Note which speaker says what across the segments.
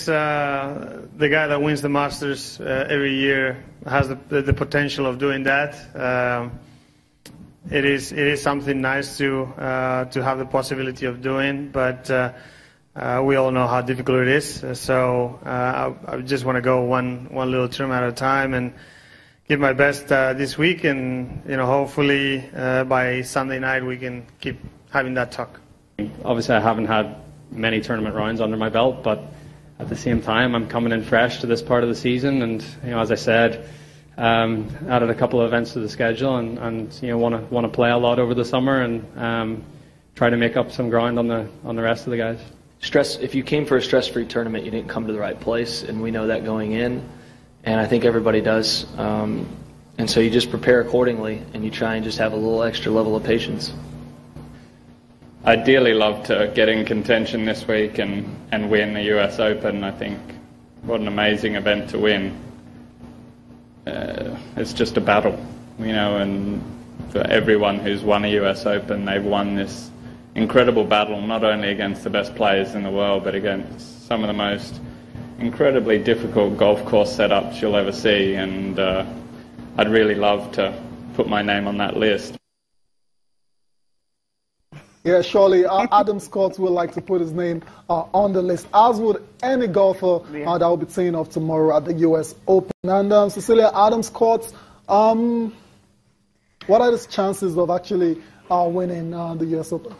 Speaker 1: guess the guy that wins the Masters every year has the potential of doing that. It is something nice to have the possibility of doing, but we all know how difficult it is. So I just want to go one little term at a time and give my best this week, and hopefully by Sunday night we can keep having that talk.
Speaker 2: Obviously, I haven't had many tournament rounds under my belt, but at the same time, I'm coming in fresh to this part of the season, and as I said, added a couple of events to the schedule, and want to play a lot over the summer, and try to make up some ground on the rest of the guys.
Speaker 3: If you came for a stress-free tournament, you didn't come to the right place, and we know that going in, and I think everybody does. And so you just prepare accordingly, and you try and just have a little extra level of patience.
Speaker 4: I'd dearly love to get in contention this week and win the US Open. I think what an amazing event to win. It's just a battle, and for everyone who's won a US Open, they've won this incredible battle, not only against the best players in the world, but against some of the most incredibly difficult golf course setups you'll ever see, and I'd really love to put my name on that list.
Speaker 5: Yeah, surely Adam Scott would like to put his name on the list, as would any golfer that will be teeing off tomorrow at the US Open. And Cecilia, Adam Scott, what are the chances of actually winning the US Open?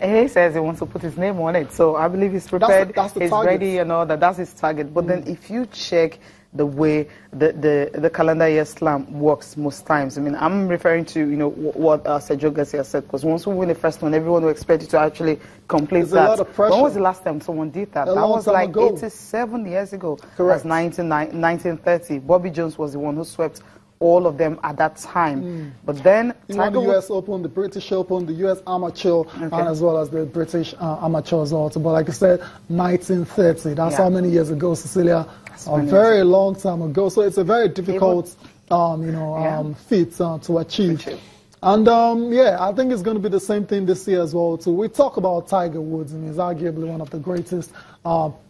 Speaker 6: He says he wants to put his name on it, so I believe he's prepared, he's ready, and all that. That's his target. But then if you check the way the calendar year slam works most times, I mean, I'm referring to what Sergio Garcia said, because once we win the first one, everyone will expect you to actually complete that.
Speaker 5: A lot of pressure.
Speaker 6: When was the last time someone did that? That was like 87 years ago.
Speaker 5: Correct.
Speaker 6: That's 1930. Bobby Jones was the one who swept all of them at that time. But then
Speaker 5: he won the US Open, the British Open, the US Amateur, and as well as the British Amateurs also. But like I said, 1930. That's how many years ago, Cecilia? A very long time ago. So it's a very difficult, feat to achieve. And I think it's going to be the same thing this year as well too. We talk about Tiger Woods, and he's arguably one of the greatest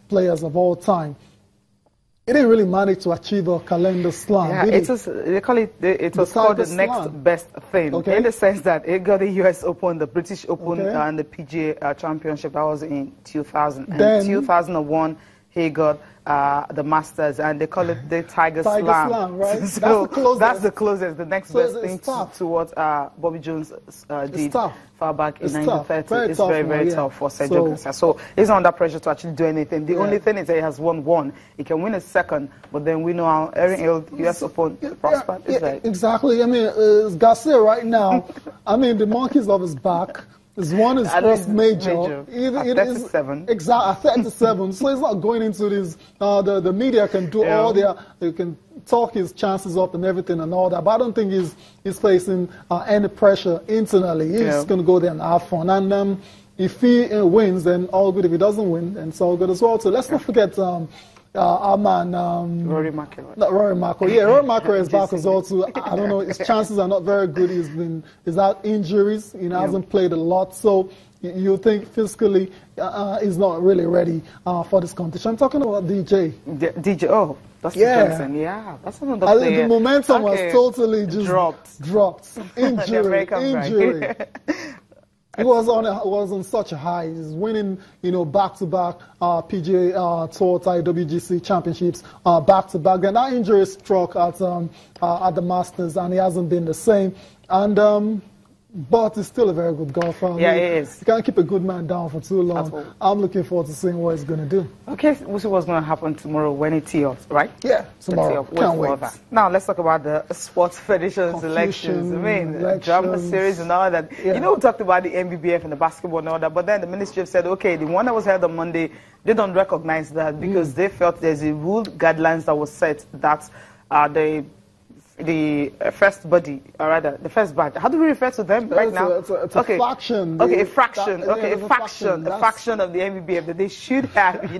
Speaker 5: players of all time. He didn't really manage to achieve a calendar slam.
Speaker 6: Yeah, they call it. It was called the next best thing, in the sense that it got the US Open, the British Open, and the PGA Championship. That was in 2000. And 2001, he got the Masters, and they call it the Tiger Slam.
Speaker 5: Right?
Speaker 6: So that's the closest. The next best thing to what Bobby Jones did far back in 1930. It's very tough for Sergio Garcia. So he's not under pressure to actually do anything. The only thing is that he has won one. He can win a second, but then we know how Erin Hill, US Open prospect is like.
Speaker 5: Exactly. I mean, Garcia right now, I mean, the monkey's off his back. He's won his first major.
Speaker 6: At 37.
Speaker 5: Exactly, at 37. So he's not going into this. The media can do all they can talk his chances up and everything and all that. But I don't think he's facing any pressure internally. He's going to go there and have fun. And if he wins, then all good. If he doesn't win, then it's all good as well. So let's not forget our man
Speaker 6: Rory McIlroy.
Speaker 5: Not Rory McIlroy. Yeah, Rory McIlroy is back as well too. I don't know, his chances are not very good. He's had injuries. Hasn't played a lot, so you think physically he's not really ready for this competition. I'm talking about DJ.
Speaker 6: DJ. Oh, that's Johnson. Yeah, that's another player.
Speaker 5: The momentum was totally just dropped. Injury. He was on such a high. He's winning, back-to-back PGA Tour, WGC championships, back-to-back. And that injury struck at the Masters, and he hasn't been the same. And but he's still a very good golfer.
Speaker 6: Yeah, he is.
Speaker 5: You can't keep a good man down for too long. I'm looking forward to seeing what he's going to do. Okay,
Speaker 6: we'll see what's going to happen tomorrow when he tees off, right?
Speaker 5: Yeah, tomorrow. Can't wait.
Speaker 6: Now, let's talk about the sports federation's elections. I mean, drama series and all that. Yeah. We talked about the NBBF and the basketball and all that, but then the ministry said, okay, the one that was held on Monday, they don't recognize that because they felt there's a rule guidelines that was set that the first body, or rather, the first batch. How do we refer to them right now?
Speaker 5: It's a faction.
Speaker 6: Okay, a fraction. A faction of the NBBF. That they should have,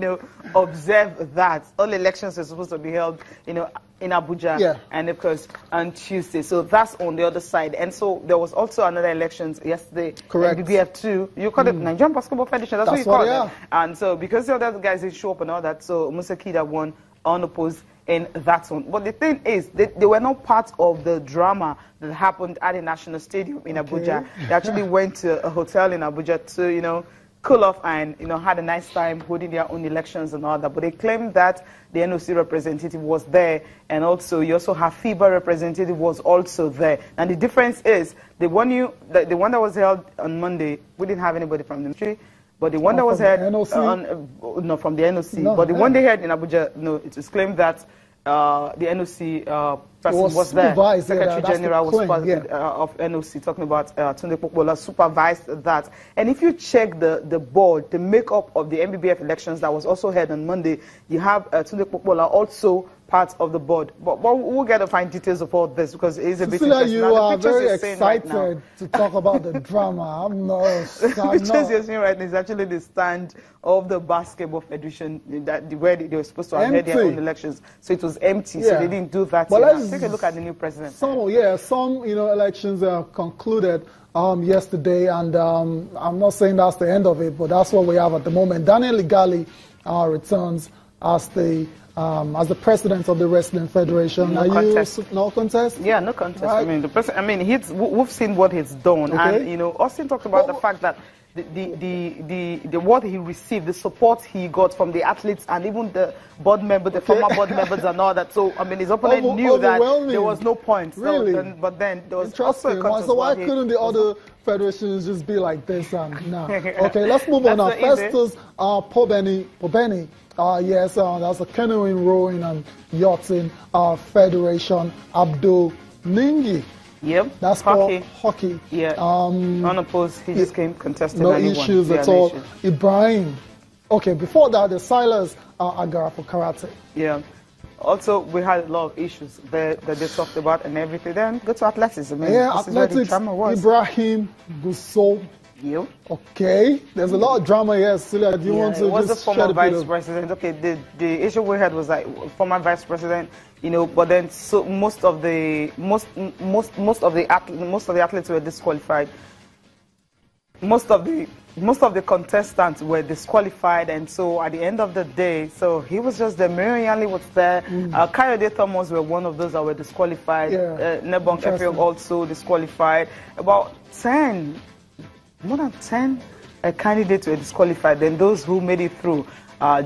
Speaker 6: observed that all elections are supposed to be held, in Abuja, and of course on Tuesday. So that's on the other side. And so there was also another elections yesterday.
Speaker 5: Correct.
Speaker 6: NBBF 2. You call it Nigerian Basketball Federation. That's what you call it. And so because the other guys didn't show up and all that, so Musa Kida won unopposed in that one. But the thing is, they were not part of the drama that happened at the National Stadium in Abuja. They actually went to a hotel in Abuja to, cool off and, had a nice time holding their own elections and all that. But they claimed that the NOC representative was there, and also you also have FIBA representative was also there. And the difference is, the one that was held on Monday, we didn't have anybody from the ministry. But the one that was held from the NOC. No, but the one they had in Abuja, no, it was claimed that the NOC person was there. Secretary General was part of NOC, talking about Tunde Popola, supervised that. And if you check the board, the makeup of the NBBF elections that was also held on Monday, you have Tunde Popola also part of the board. But we'll get to find details of all this because it is a bit interesting.
Speaker 5: You are very excited to talk about the drama. I'm not.
Speaker 6: The pictures you're seeing right now is actually the stand of the Basketball Federation where they were supposed to have had their own elections. So it was empty, so they didn't do that. But let's take a look at the new president.
Speaker 5: Some elections concluded yesterday, and I'm not saying that's the end of it, but that's what we have at the moment. Daniel Igali returns as the president of the Wrestling Federation.
Speaker 6: No contest.
Speaker 5: No contest?
Speaker 6: Yeah, no contest. Right. We've seen what he's done, and Austin talked about the fact that the what he received, the support he got from the athletes and even the board members, the former board members and all that. So his opponent knew that there was no point.
Speaker 5: Really?
Speaker 6: So but then there was
Speaker 5: interesting. So why couldn't the other federations just be like this? Okay, let's move on now. Festus Pobeni. Yes, that's a canoeing, rowing, and yachting Federation. Abdul Ningi.
Speaker 6: Yep.
Speaker 5: That's hockey.
Speaker 6: Yeah. Unopposed. He just came contesting.
Speaker 5: No issues at all. Ibrahim. Okay. Before that, the Silas Agara for karate.
Speaker 6: Yeah. Also, we had a lot of issues that they talked about and everything. Then go to athletics.
Speaker 5: Athletics. Ibrahim Gusso.
Speaker 6: Yep.
Speaker 5: Okay. There's a lot of drama here. Celia, do you want to
Speaker 6: was
Speaker 5: just
Speaker 6: the former vice president? Okay. The issue we had was like former vice president. But then so most of the athletes were disqualified. Most of the contestants were disqualified, and so at the end of the day, so he was just there. Miriam Yanley was there. Kayode Thomas were one of those that were disqualified. Nebon Sheffield also disqualified. About more than 10 candidates were disqualified. Then those who made it through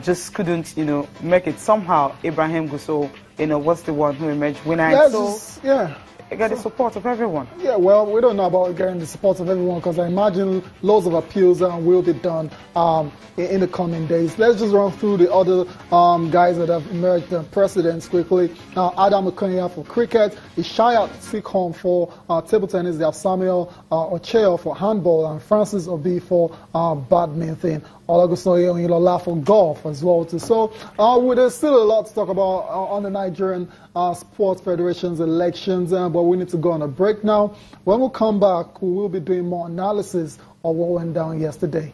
Speaker 6: just couldn't, make it. Somehow, Ibrahim Gusso, was the one who emerged winner. Get the support of everyone.
Speaker 5: Yeah, well, we don't know about getting the support of everyone because I imagine loads of appeals will be done in the coming days. Let's just run through the other guys that have emerged presidents quickly. Adam Okonya for cricket, Ishaya Sikhon for table tennis, they have Samuel Ocheo for handball, and Francis Obi for badminton. Olagusoye Oyinlola for golf as well too. So there's still a lot to talk about on the Nigerian Sports Federation's elections, but we need to go on a break now. When we come back, we will be doing more analysis of what went down yesterday.